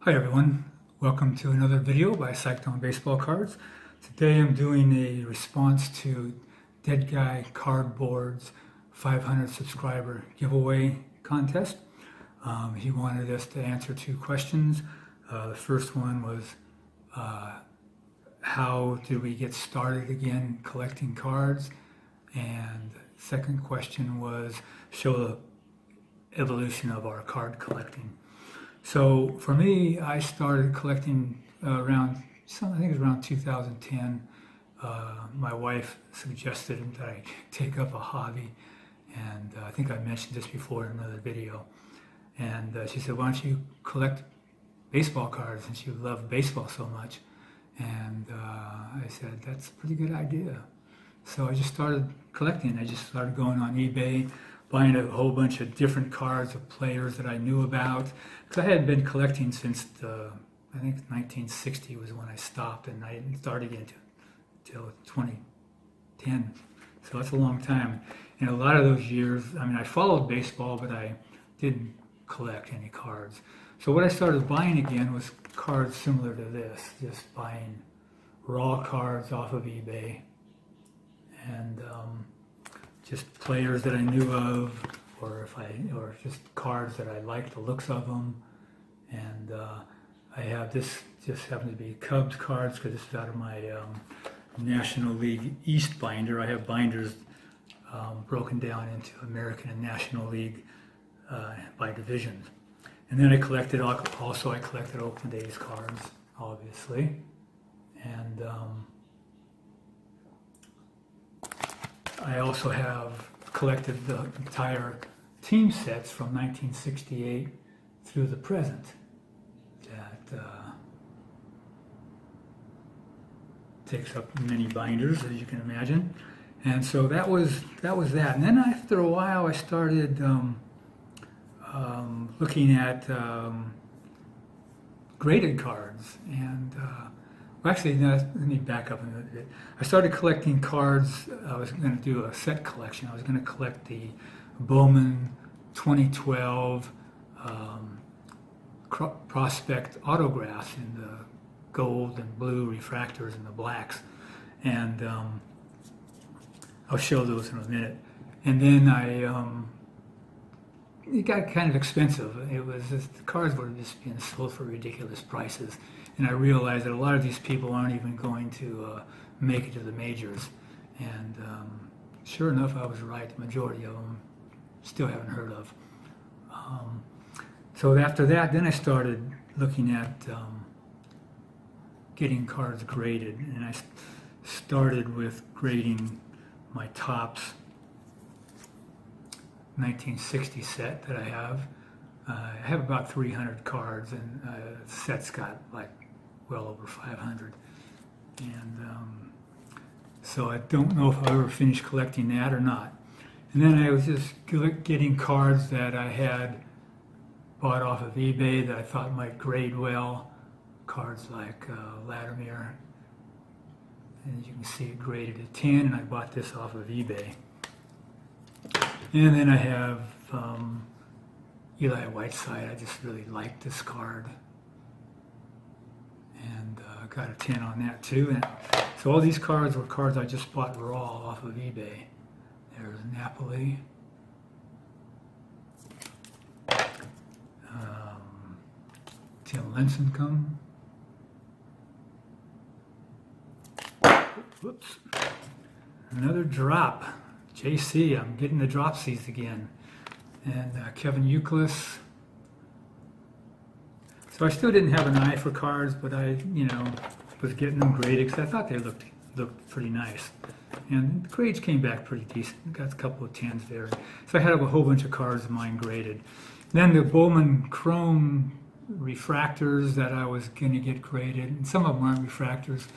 Hi everyone, welcome to another video by Psych'd on Baseball Cards. Today I'm doing a response to Dead Guy Cardboard's 500 subscriber giveaway contest. He wanted us to answer two questions. The first one was how did we get started again collecting cards? And the second question was show the evolution of our card collecting. So for me, I started collecting I think it was around 2010. My wife suggested that I take up a hobby, and I think I mentioned this before in another video. And she said, why don't you collect baseball cards, since you love baseball so much? And I said, that's a pretty good idea. So I just started collecting. I just started going on eBay, buying a whole bunch of different cards of players that I knew about. Because I had been collecting since I think 1960 was when I stopped, and I didn't start again until 2010. So that's a long time. And a lot of those years, I mean, I followed baseball, but I didn't collect any cards. So what I started buying again was cards similar to this, just buying raw cards off of eBay, and just players that I knew of, or just cards that I liked the looks of them. And I have this, just happens to be Cubs cards, because this is out of my National League East binder. I have binders broken down into American and National League by divisions. And then I collected Oakland A's cards, obviously. And I also have collected the entire team sets from 1968 through the present. That takes up many binders, as you can imagine. And so that was that. And then after a while, I started looking at graded cards. And actually, no, let me back up a bit. I started collecting cards. I was going to do a set collection. I was going to collect the Bowman 2012 prospect autographs in the gold and blue refractors and the blacks. And I'll show those in a minute. And then it got kind of expensive. It was just, the cards were just being sold for ridiculous prices. And I realized that a lot of these people aren't even going to make it to the majors. And sure enough, I was right. The majority of them still haven't heard of. So after that, then I started looking at getting cards graded. And I started with grading my Topps 1960 set that I have. I have about 300 cards, and the set's got like well over 500. And so I don't know if I'll ever finish collecting that or not. And then I was just getting cards that I had bought off of eBay that I thought might grade well. Cards like Latimer. And as you can see, it graded at 10, and I bought this off of eBay. And then I have Eli Whiteside. I just really liked this card, and got a 10 on that too. And so all these cards were cards I just bought raw off of eBay. There's Napoli, Tim Lincecum. Whoops, another drop. JC, I'm getting the dropsies again. And Kevin Youkilis. So I still didn't have an eye for cards, but I, was getting them graded because I thought they looked pretty nice. And the grades came back pretty decent. Got a couple of 10s there. So I had a whole bunch of cards of mine graded. Then the Bowman Chrome refractors that I was going to get graded, and some of them aren't refractors,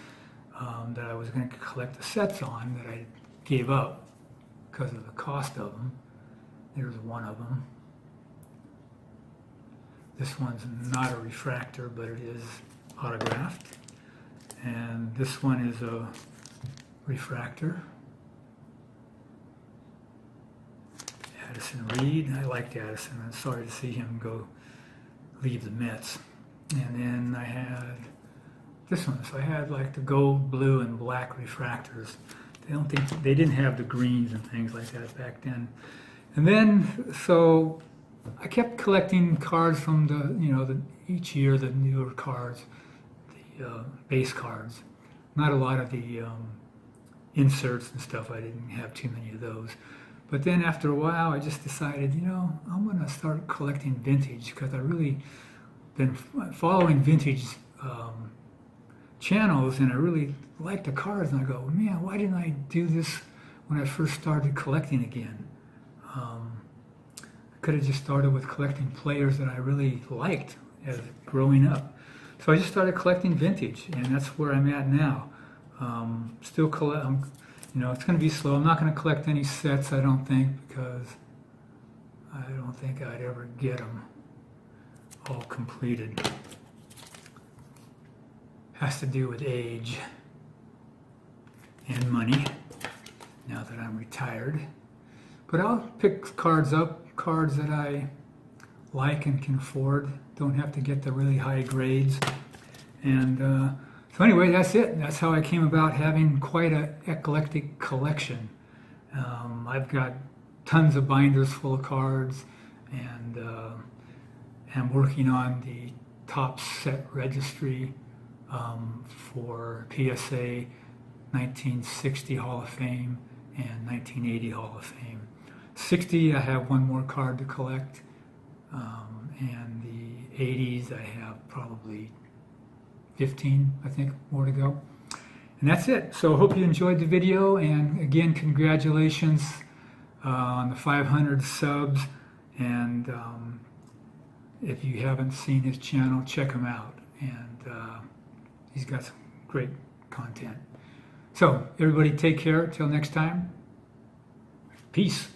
that I was going to collect the sets on that I gave up because of the cost of them. There's one of them. This one's not a refractor, but it is autographed. And this one is a refractor. Addison Reed. I liked Addison. I'm sorry to see him leave the Mets. And then I had this one. So I had like the gold, blue, and black refractors. They didn't have the greens and things like that back then. And then, so I kept collecting cards from each year, the newer cards, the base cards. Not a lot of the inserts and stuff. I didn't have too many of those. But then after a while, I just decided, I'm going to start collecting vintage, because I really been following vintage channels, and I really like the cards. And I go, man, why didn't I do this when I first started collecting again? I could have just started with collecting players that I really liked as growing up. So I just started collecting vintage, and that's where I'm at now. Still collect. It's going to be slow. I'm not going to collect any sets, I don't think, because I don't think I'd ever get them all completed. Has to do with age and money, now that I'm retired. But I'll pick cards that I like and can afford. Don't have to get the really high grades. And so anyway, that's it. That's how I came about having quite an eclectic collection. I've got tons of binders full of cards, and I'm working on the top set registry for PSA 1960 Hall of Fame and 1980 Hall of Fame. 60, I have one more card to collect, and the 80s, I have probably 15, I think, more to go. And that's it. So I hope you enjoyed the video, and again, congratulations on the 500 subs. And if you haven't seen his channel, check him out. And he's got some great content. So everybody take care. Till next time. Peace.